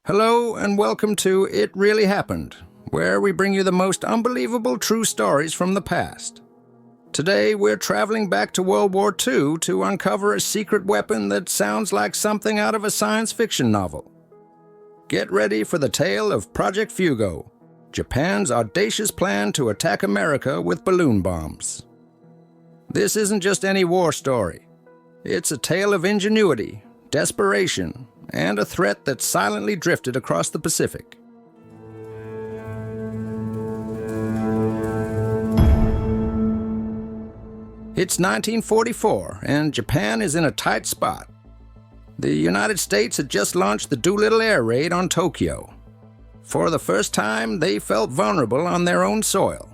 Hello and welcome to It Really Happened, where we bring you the most unbelievable true stories from the past. Today we're traveling back to World War II to uncover a secret weapon that sounds like something out of a science fiction novel. Get ready for the tale of Project Fugo, Japan's audacious plan to attack America with balloon bombs. This isn't just any war story. It's a tale of ingenuity, desperation, and a threat that silently drifted across the Pacific. It's 1944, and Japan is in a tight spot. The United States had just launched the Doolittle Air Raid on Tokyo. For the first time, they felt vulnerable on their own soil.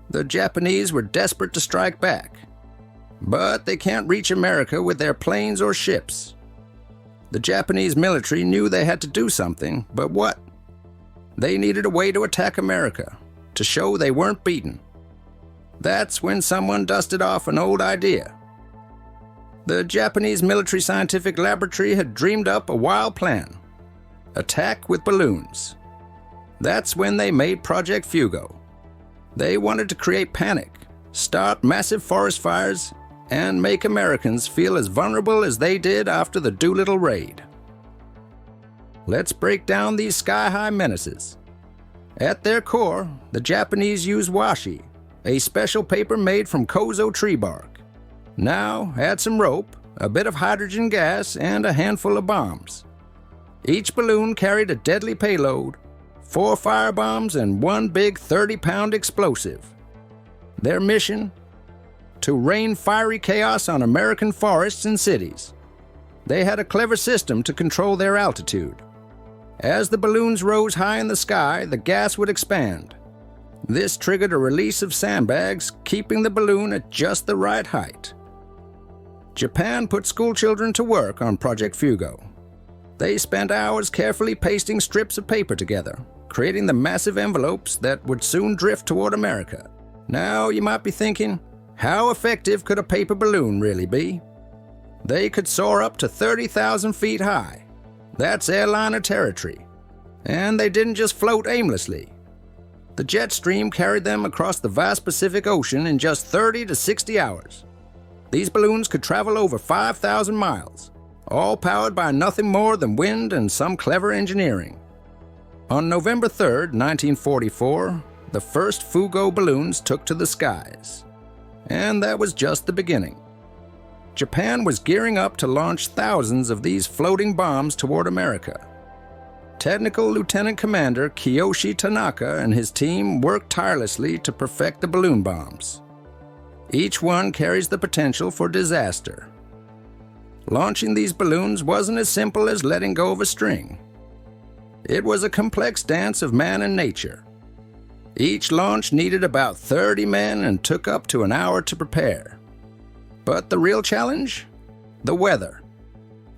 The Japanese were desperate to strike back. But they can't reach America with their planes or ships. The Japanese military knew they had to do something, but what? They needed a way to attack America, to show they weren't beaten. That's when someone dusted off an old idea. The Japanese Military Scientific Laboratory had dreamed up a wild plan: attack with balloons. That's when they made Project Fugo. They wanted to create panic, start massive forest fires, and make Americans feel as vulnerable as they did after the Doolittle Raid. Let's break down these sky-high menaces. At their core, the Japanese use washi, a special paper made from kozo tree bark. Now, add some rope, a bit of hydrogen gas, and a handful of bombs. Each balloon carried a deadly payload, 4 firebombs and one big 30-pound explosive. Their mission? To rain fiery chaos on American forests and cities. They had a clever system to control their altitude. As the balloons rose high in the sky, the gas would expand. This triggered a release of sandbags, keeping the balloon at just the right height. Japan put schoolchildren to work on Project Fugo. They spent hours carefully pasting strips of paper together, creating the massive envelopes that would soon drift toward America. Now you might be thinking, how effective could a paper balloon really be? They could soar up to 30,000 feet high. That's airliner territory. And they didn't just float aimlessly. The jet stream carried them across the vast Pacific Ocean in just 30 to 60 hours. These balloons could travel over 5,000 miles, all powered by nothing more than wind and some clever engineering. On November 3rd, 1944, the first Fugo balloons took to the skies. And that was just the beginning. Japan was gearing up to launch thousands of these floating bombs toward America. Technical Lieutenant Commander Kiyoshi Tanaka and his team worked tirelessly to perfect the balloon bombs. Each one carries the potential for disaster. Launching these balloons wasn't as simple as letting go of a string. It was a complex dance of man and nature. Each launch needed about 30 men and took up to an hour to prepare. But the real challenge? The weather.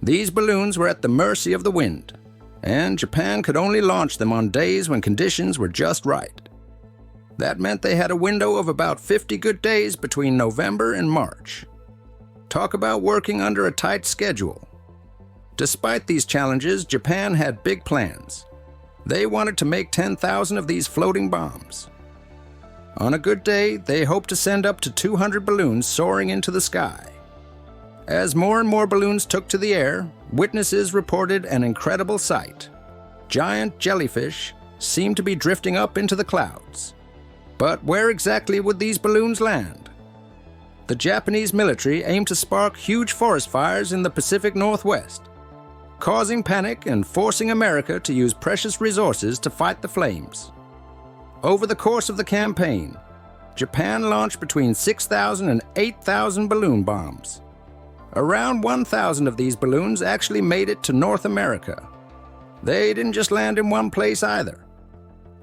These balloons were at the mercy of the wind, and Japan could only launch them on days when conditions were just right. That meant they had a window of about 50 good days between November and March. Talk about working under a tight schedule. Despite these challenges, Japan had big plans. They wanted to make 10,000 of these floating bombs. On a good day, they hoped to send up to 200 balloons soaring into the sky. As more and more balloons took to the air, witnesses reported an incredible sight. Giant jellyfish seemed to be drifting up into the clouds. But where exactly would these balloons land? The Japanese military aimed to spark huge forest fires in the Pacific Northwest, causing panic and forcing America to use precious resources to fight the flames. Over the course of the campaign, Japan launched between 6,000 and 8,000 balloon bombs. Around 1,000 of these balloons actually made it to North America. They didn't just land in one place either.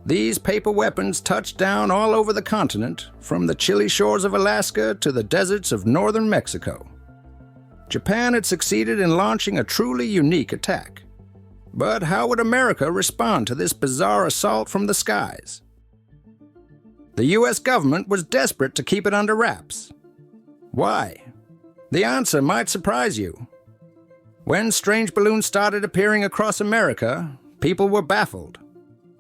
These paper weapons touched down all over the continent, from the chilly shores of Alaska to the deserts of northern Mexico. Japan had succeeded in launching a truly unique attack. But how would America respond to this bizarre assault from the skies? The US government was desperate to keep it under wraps. Why? The answer might surprise you. When strange balloons started appearing across America, people were baffled.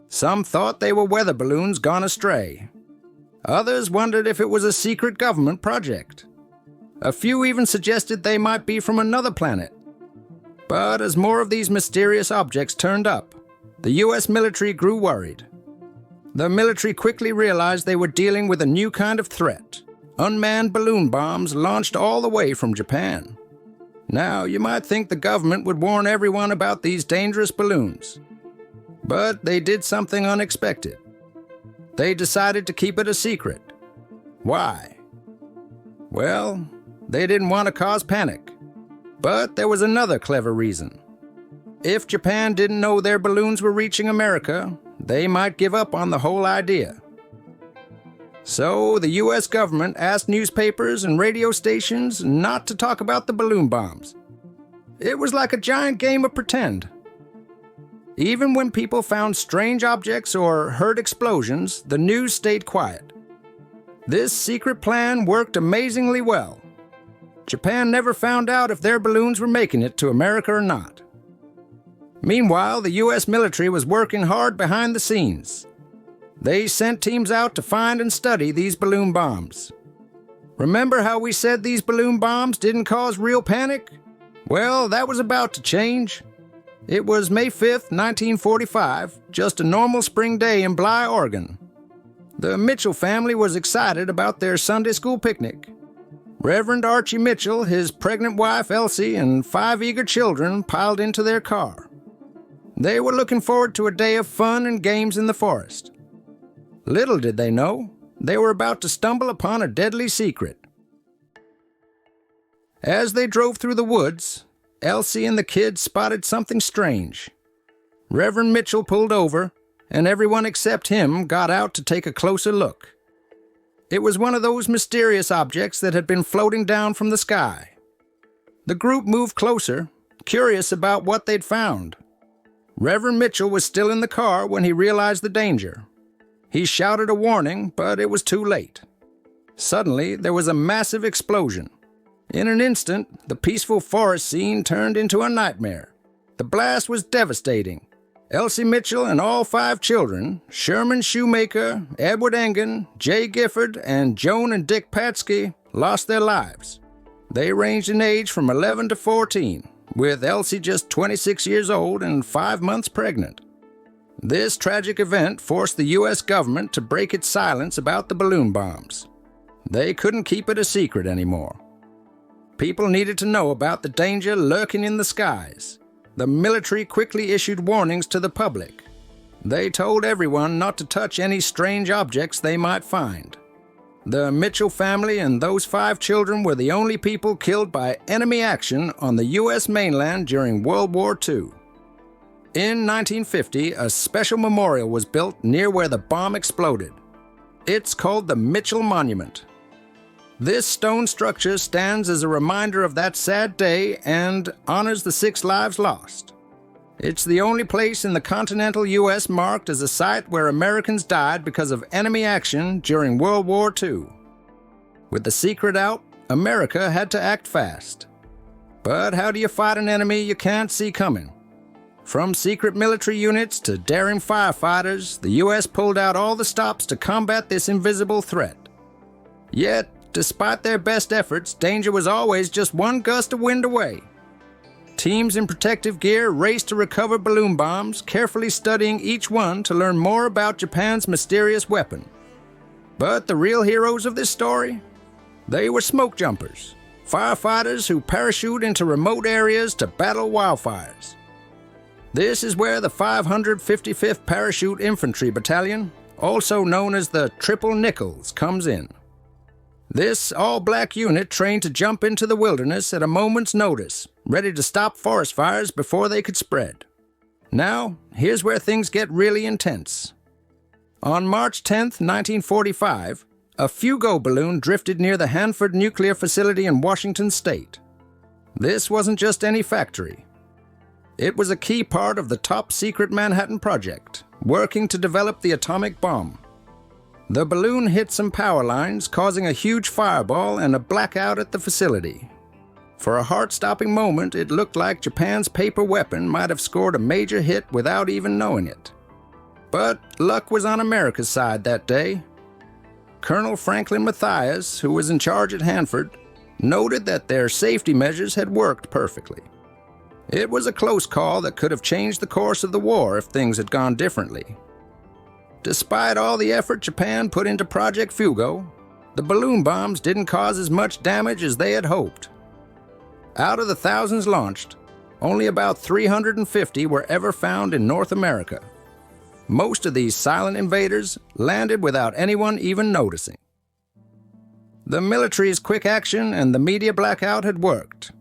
Some thought they were weather balloons gone astray. Others wondered if it was a secret government project. A few even suggested they might be from another planet. But as more of these mysterious objects turned up, the U.S. military grew worried. The military quickly realized they were dealing with a new kind of threat: unmanned balloon bombs launched all the way from Japan. Now, you might think the government would warn everyone about these dangerous balloons. But they did something unexpected. They decided to keep it a secret. Why? Well, they didn't want to cause panic. But there was another clever reason. If Japan didn't know their balloons were reaching America, they might give up on the whole idea. So the U.S. government asked newspapers and radio stations not to talk about the balloon bombs. It was like a giant game of pretend. Even when people found strange objects or heard explosions, the news stayed quiet. This secret plan worked amazingly well. Japan never found out if their balloons were making it to America or not. Meanwhile, the U.S. military was working hard behind the scenes. They sent teams out to find and study these balloon bombs. Remember how we said these balloon bombs didn't cause real panic? Well, that was about to change. It was May 5th, 1945, just a normal spring day in Bly, Oregon. The Mitchell family was excited about their Sunday school picnic. Reverend Archie Mitchell, his pregnant wife Elsie, and 5 eager children piled into their car. They were looking forward to a day of fun and games in the forest. Little did they know, they were about to stumble upon a deadly secret. As they drove through the woods, Elsie and the kids spotted something strange. Reverend Mitchell pulled over, and everyone except him got out to take a closer look. It was one of those mysterious objects that had been floating down from the sky. The group moved closer, curious about what they'd found. Reverend Mitchell was still in the car when he realized the danger. He shouted a warning, but it was too late. Suddenly, there was a massive explosion. In an instant, the peaceful forest scene turned into a nightmare. The blast was devastating. Elsie Mitchell and all 5 children, Sherman Shoemaker, Edward Engen, Jay Gifford, and Joan and Dick Patsky, lost their lives. They ranged in age from 11 to 14, with Elsie just 26 years old and 5 months pregnant. This tragic event forced the U.S. government to break its silence about the balloon bombs. They couldn't keep it a secret anymore. People needed to know about the danger lurking in the skies. The military quickly issued warnings to the public. They told everyone not to touch any strange objects they might find. The Mitchell family and those 5 children were the only people killed by enemy action on the U.S. mainland during World War II. In 1950, a special memorial was built near where the bomb exploded. It's called the Mitchell Monument. This stone structure stands as a reminder of that sad day and honors the 6 lives lost. It's the only place in the continental U.S. marked as a site where Americans died because of enemy action during World War II. With the secret out, America had to act fast. But how do you fight an enemy you can't see coming? From secret military units to daring firefighters, the U.S. pulled out all the stops to combat this invisible threat. Yet, despite their best efforts, danger was always just one gust of wind away. Teams in protective gear raced to recover balloon bombs, carefully studying each one to learn more about Japan's mysterious weapon. But the real heroes of this story? They were smoke jumpers, firefighters who parachute into remote areas to battle wildfires. This is where the 555th Parachute Infantry Battalion, also known as the Triple Nickels, comes in. This all-black unit trained to jump into the wilderness at a moment's notice, ready to stop forest fires before they could spread. Now, here's where things get really intense. On March 10, 1945, a Fugo balloon drifted near the Hanford Nuclear Facility in Washington State. This wasn't just any factory. It was a key part of the top-secret Manhattan Project, working to develop the atomic bomb. The balloon hit some power lines, causing a huge fireball and a blackout at the facility. For a heart-stopping moment, it looked like Japan's paper weapon might have scored a major hit without even knowing it. But luck was on America's side that day. Colonel Franklin Matthias, who was in charge at Hanford, noted that their safety measures had worked perfectly. It was a close call that could have changed the course of the war if things had gone differently. Despite all the effort Japan put into Project Fugo, the balloon bombs didn't cause as much damage as they had hoped. Out of the thousands launched, only about 350 were ever found in North America. Most of these silent invaders landed without anyone even noticing. The military's quick action and the media blackout had worked.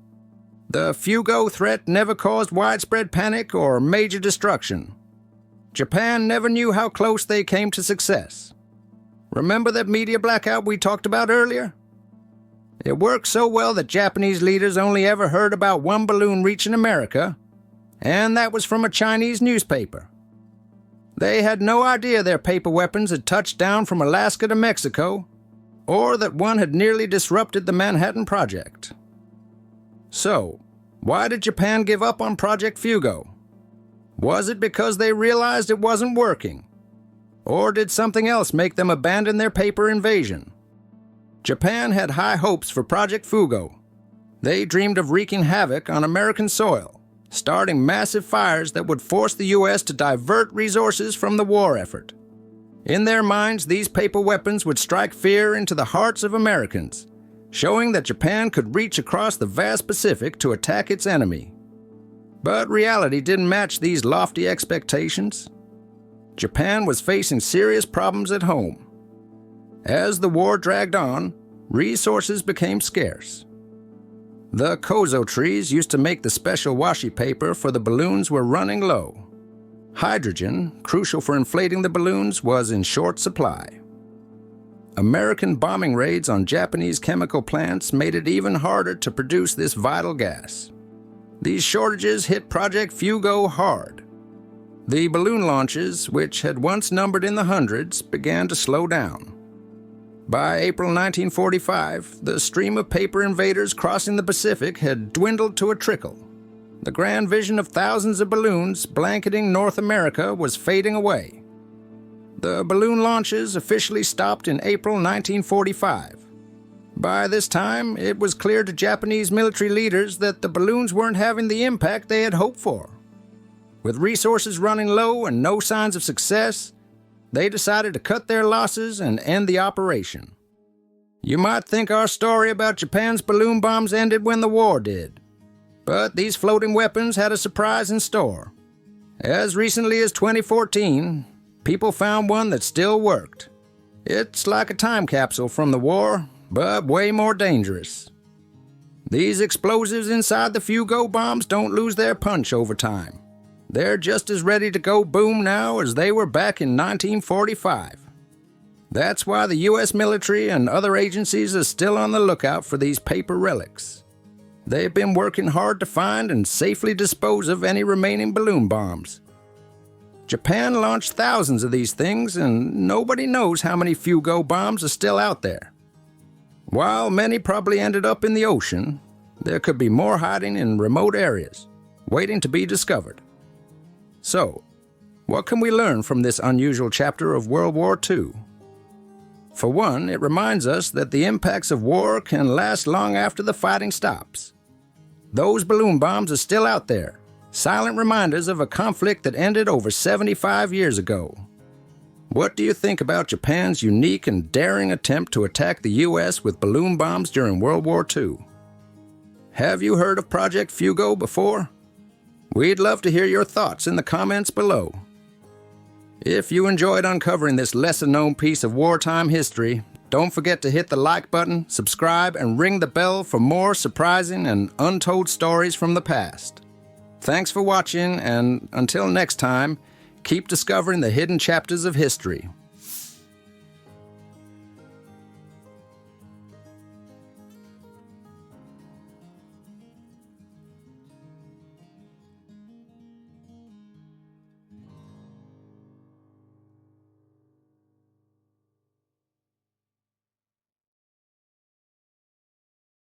The Fugo threat never caused widespread panic or major destruction. Japan never knew how close they came to success. Remember that media blackout we talked about earlier? It worked so well that Japanese leaders only ever heard about one balloon reaching America, and that was from a Chinese newspaper. They had no idea their paper weapons had touched down from Alaska to Mexico, or that one had nearly disrupted the Manhattan Project. So, why did Japan give up on Project Fugo? Was it because they realized it wasn't working? Or did something else make them abandon their paper invasion? Japan had high hopes for Project Fugo. They dreamed of wreaking havoc on American soil, starting massive fires that would force the U.S. to divert resources from the war effort. In their minds, these paper weapons would strike fear into the hearts of Americans, showing that Japan could reach across the vast Pacific to attack its enemy. But reality didn't match these lofty expectations. Japan was facing serious problems at home. As the war dragged on, resources became scarce. The kozo trees used to make the special washi paper for the balloons were running low. Hydrogen, crucial for inflating the balloons, was in short supply. American bombing raids on Japanese chemical plants made it even harder to produce this vital gas. These shortages hit Project Fugo hard. The balloon launches, which had once numbered in the hundreds, began to slow down. By April 1945, the stream of paper invaders crossing the Pacific had dwindled to a trickle. The grand vision of thousands of balloons blanketing North America was fading away. The balloon launches officially stopped in April 1945. By this time, it was clear to Japanese military leaders that the balloons weren't having the impact they had hoped for. With resources running low and no signs of success, they decided to cut their losses and end the operation. You might think our story about Japan's balloon bombs ended when the war did. But these floating weapons had a surprise in store. As recently as 2014, people found one that still worked. It's like a time capsule from the war, but way more dangerous. These explosives inside the Fugo bombs don't lose their punch over time. They're just as ready to go boom now as they were back in 1945. That's why the U.S. military and other agencies are still on the lookout for these paper relics. They've been working hard to find and safely dispose of any remaining balloon bombs. Japan launched thousands of these things, and nobody knows how many Fugo bombs are still out there. While many probably ended up in the ocean, there could be more hiding in remote areas, waiting to be discovered. So, what can we learn from this unusual chapter of World War II? For one, it reminds us that the impacts of war can last long after the fighting stops. Those balloon bombs are still out there, silent reminders of a conflict that ended over 75 years ago. What do you think about Japan's unique and daring attempt to attack the U.S. with balloon bombs during World War II? Have you heard of Project Fugo before? We'd love to hear your thoughts in the comments below. If you enjoyed uncovering this lesser-known piece of wartime history, don't forget to hit the like button, subscribe, and ring the bell for more surprising and untold stories from the past. Thanks for watching, and until next time, keep discovering the hidden chapters of history.